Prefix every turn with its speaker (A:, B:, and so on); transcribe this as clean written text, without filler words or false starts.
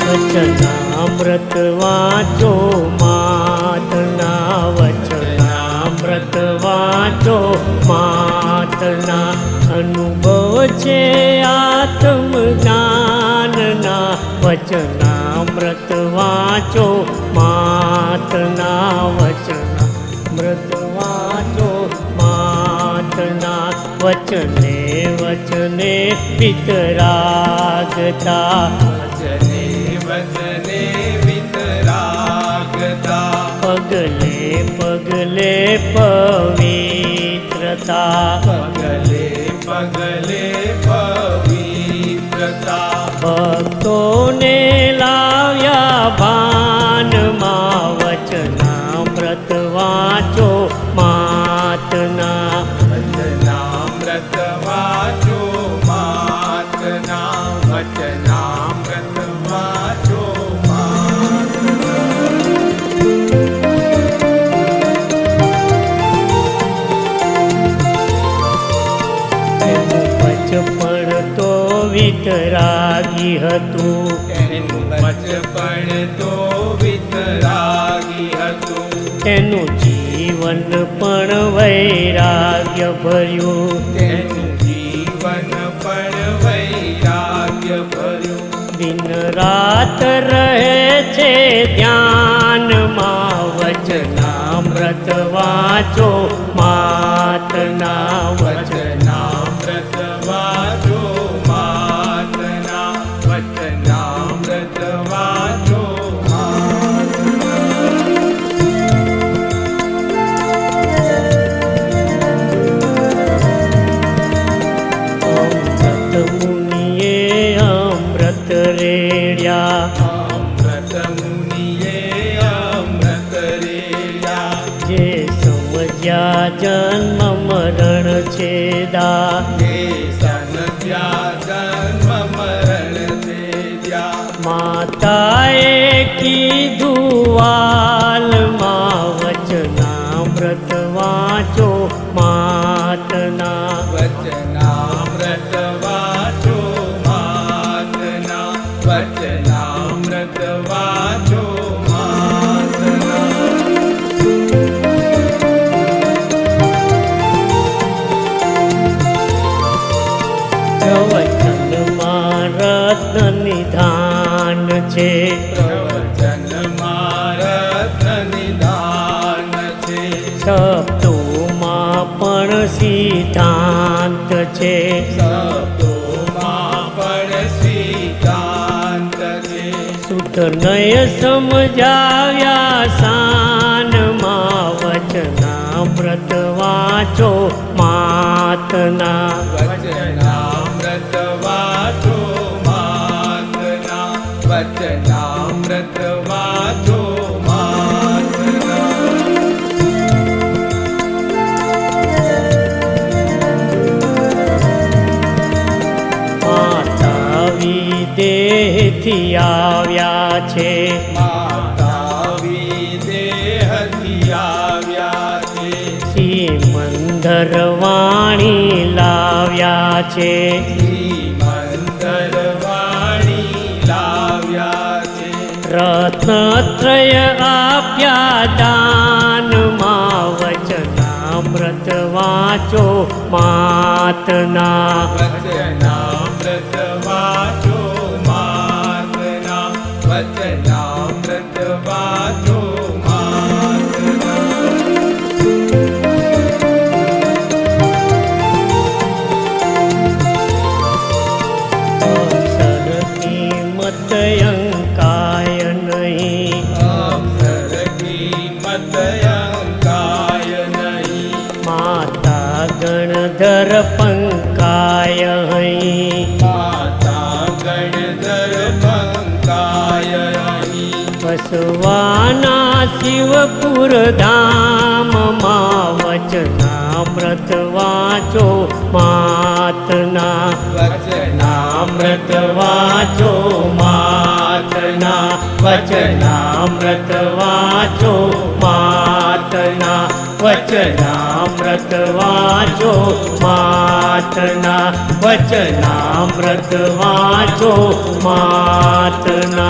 A: વચનામૃત વાંચો માતના, વચનામૃત વાંચો માતના, અનુભવ છે આત્મ જ્ઞાનના. વચનામૃત વાંચો માતના, વચનામૃત વાંચો માતના, વચને વચને વિતરાગતા,
B: વચને વિતરાગતા,
A: પગલે પગલે પવિત્રતા,
B: પગલે પગલે પવિત્રતા,
A: ભક્તોને લાવ્યા ભાનમાં. વચનામૃત વાંચો માતના,
B: વચનામૃત વાંચો માતના, વચનામૃત વાંચો માતના.
A: બચપણ તો વિતરાગી હતું,
B: એનું બચપણ તો વિતરાગી હતું,
A: તેનું જીવન પણ વૈરાગ્ય ભર્યું,
B: તેનું જીવન પણ વૈરાગ્ય ભર્યું.
A: દિન રાત રહે છે ધ્યાનમાં. વચનામૃત વાંચો માતના,
B: વચનામૃત વાંચો માતના, વચનામૃત વાંચો માતના.
A: અમૃત મુનિએ અમૃત રેડ્યા,
B: અમૃત મુનિએ અમૃત રેડ્યા,
A: જે સમજ્યા જન્મ મરણ છેદા.
B: હે સંધ્યા જન્મ મરણ છેદ્યા.
A: માતાએ કીધું વાલમાં. વચનામૃત વાંચો માતના,
B: વચનામૃત વાંચો માતના, વચનામૃત વાંચો માતના.
A: પ્રવચનમાં રત્ન નિધાન છે,
B: પ્રવચનમાં રત્ન નિધાન છે,
A: શબ્દોમાં પણ સિદ્ધાંત છે.
B: શબ્દોમાં પણ સિદ્ધાંત છે.
A: સુત નય સમજાવ્યા શાનમાં. વચનામૃત વાંચો માતના,
B: વચનામૃત વાંચો માતના, વચનામૃત વાંચો માતના.
A: માતા વિદેહથી આવ્યા છે,
B: માતા વિદેહથી આવ્યા છે,
A: શ્રીમંદર વાણી લાવ્યા છે.
B: શ્રીમંદર વાણી લાવ્યા છે,
A: રત્નત્રય આપ્યા દાનમાં. વચનામૃત વાંચો માતના,
B: વચનામૃત વાંચો માતના, વચનામૃત વાંચો માતના.
A: અક્ષર કિંમત અંકાય નહીં,
B: અક્ષર કિંમત અંકાય નહીં,
A: માતા ગણધર પંકાય અહીં.
B: માતા ગણધર પંકાય અહીં.
A: બસવાના શિવપુર ધામમાં. વચનામૃત વાંચો માતના,
B: વચનામૃત
A: વાંચો માતના, વચનામૃત વાંચો માતના, વચનામૃત વાંચો માતના વચનામૃત વાંચો માતના